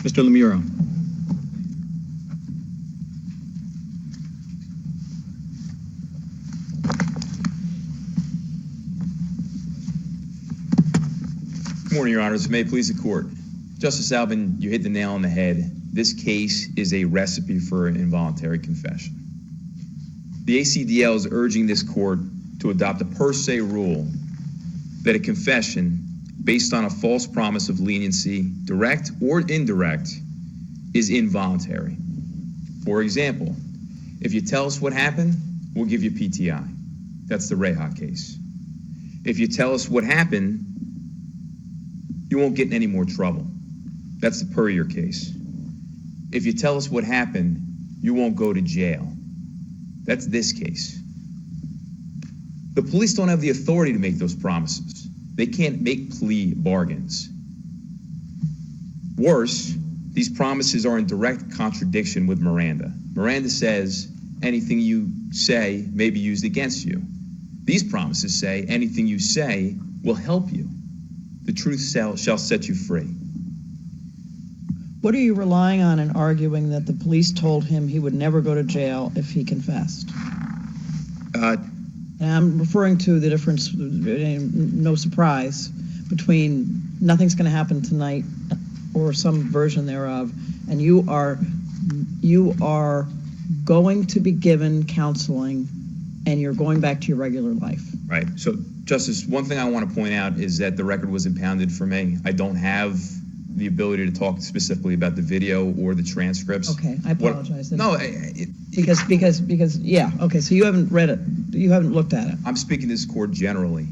Mr. Lomurro. Good morning, Your Honors. May it please the Court. Justice Albin, you hit the nail on the head. This case is a recipe for an involuntary confession. The ACDL is urging this Court to adopt a per se rule that a confession based on a false promise of leniency, direct or indirect, is involuntary. For example, if you tell us what happened, we'll give you PTI. That's the Reha case. If you tell us what happened, you won't get in any more trouble. That's the Puryear case. If you tell us what happened, you won't go to jail. That's this case. The police don't have the authority to make those promises. They can't make plea bargains. Worse, these promises are in direct contradiction with Miranda. Miranda says anything you say may be used against you. These promises say anything you say will help you. The truth shall set you free. What are you relying on in arguing that the police told him he would never go to jail if he confessed? And I'm referring to the difference, no surprise, between nothing's going to happen tonight or some version thereof, and you are going to be given counseling and you're going back to your regular life. Right. So, Justice, one thing I want to point out is that the record was impounded for me. I don't have the ability to talk specifically about the video or the transcripts. Okay, I apologize. Because yeah, okay, so you haven't read it, you haven't looked at it. I'm speaking to this Court generally,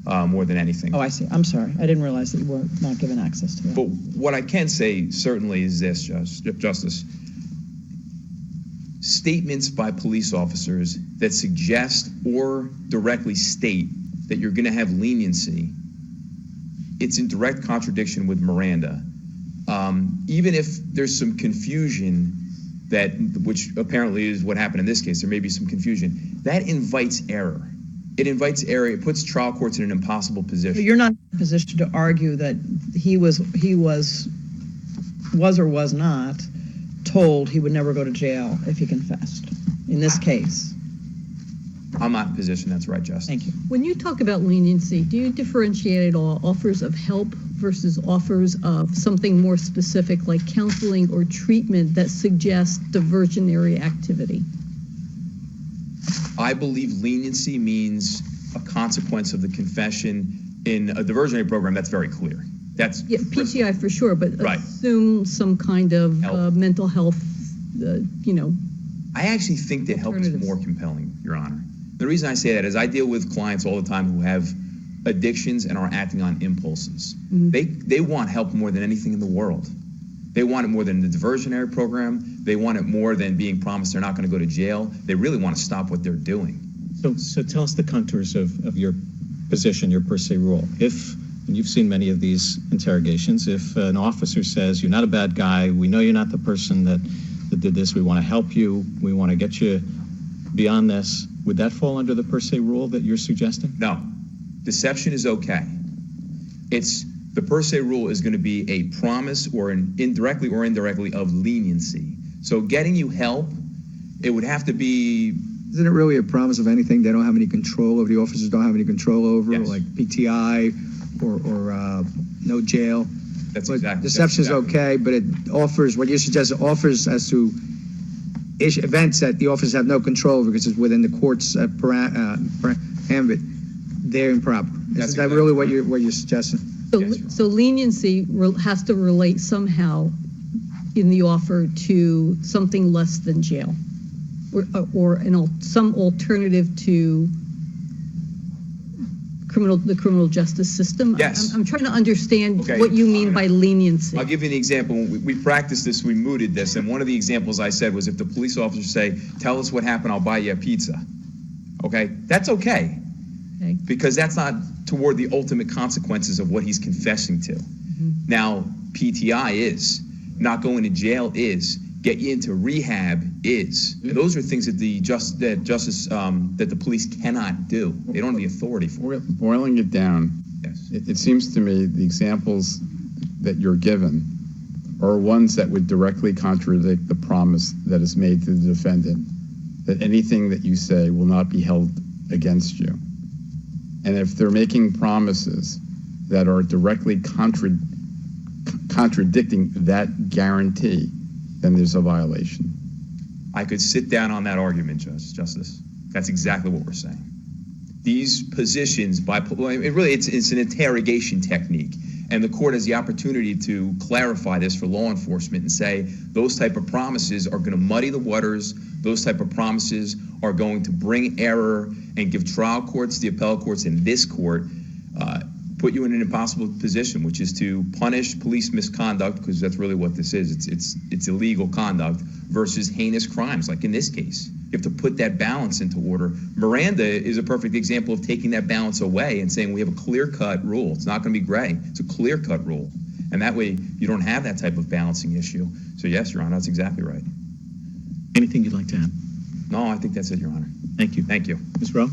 more than anything. Oh, I see. I'm sorry. I didn't realize that you were not given access to it. But what I can say certainly is this, Justice. Statements by police officers that suggest or directly state that you're going to have leniency, it's in direct contradiction with Miranda. Even if there's some confusion, which apparently is what happened in this case, there may be some confusion, that invites error. It invites error. It puts trial courts in an impossible position. You're not in a position to argue that he was or was not told he would never go to jail if he confessed in this case. I'm not in a position. That's right, Justice. Thank you. When you talk about leniency, do you differentiate at all offers of help versus offers of something more specific like counseling or treatment that suggests diversionary activity? I believe leniency means a consequence of the confession. In a diversionary program, that's very clear. That's PTI for sure, but right. Assume some kind of mental health, I actually think that help is more compelling, Your Honor. The reason I say that is I deal with clients all the time who have addictions and are acting on impulses. Mm-hmm. They want help more than anything in the world. They want it more than the diversionary program. They want it more than being promised they're not going to go to jail. They really want to stop what they're doing. So tell us the contours of your position, your per se rule. And you've seen many of these interrogations, if an officer says, you're not a bad guy, we know you're not the person that did this, we want to help you, we want to get you beyond this, would that fall under the per se rule that you're suggesting? No. Deception is okay. The per se rule is going to be a promise or an indirectly of leniency. So getting you help, it would have to be... Isn't it really a promise of anything they don't have any control over, the officers don't have any control over, yes. Like PTI or no jail? That's but exactly. Deception is okay, but it offers, what you suggest, it offers as to events that the officers have no control over because it's within the court's ambit. They're improper. Is that really what you're suggesting? So leniency has to relate somehow in the offer to something less than jail, or some alternative to the criminal justice system. Yes. I'm trying to understand what you mean by leniency. I'll give you an example. When we practiced this, we mooted this, and one of the examples I said was if the police officers say, tell us what happened, I'll buy you a pizza. Okay? That's okay. Because that's not toward the ultimate consequences of what he's confessing to. Mm-hmm. Now, PTI is. Not going to jail is. Get you into rehab is. And those are things that the police cannot do. They don't have the authority for it. Boiling it down, yes. It seems to me the examples that you're given are ones that would directly contradict the promise that is made to the defendant, that anything that you say will not be held against you. And if they're making promises that are directly contradicting that guarantee, then there's a violation. I could sit down on that argument, Justice. That's exactly what we're saying. These positions, it's an interrogation technique, and the court has the opportunity to clarify this for law enforcement and say those type of promises are going to muddy the waters. Those type of promises are going to bring error and give trial courts, the appellate courts, and this court put you in an impossible position, which is to punish police misconduct, because that's really what this is. It's illegal conduct versus heinous crimes, like in this case. You have to put that balance into order. Miranda is a perfect example of taking that balance away and saying we have a clear-cut rule. It's not going to be gray. It's a clear-cut rule. And that way you don't have that type of balancing issue. So yes, Your Honor, that's exactly right. Anything you'd like to add? No, I think that's it, Your Honor. Thank you. Thank you. Ms. Rowe?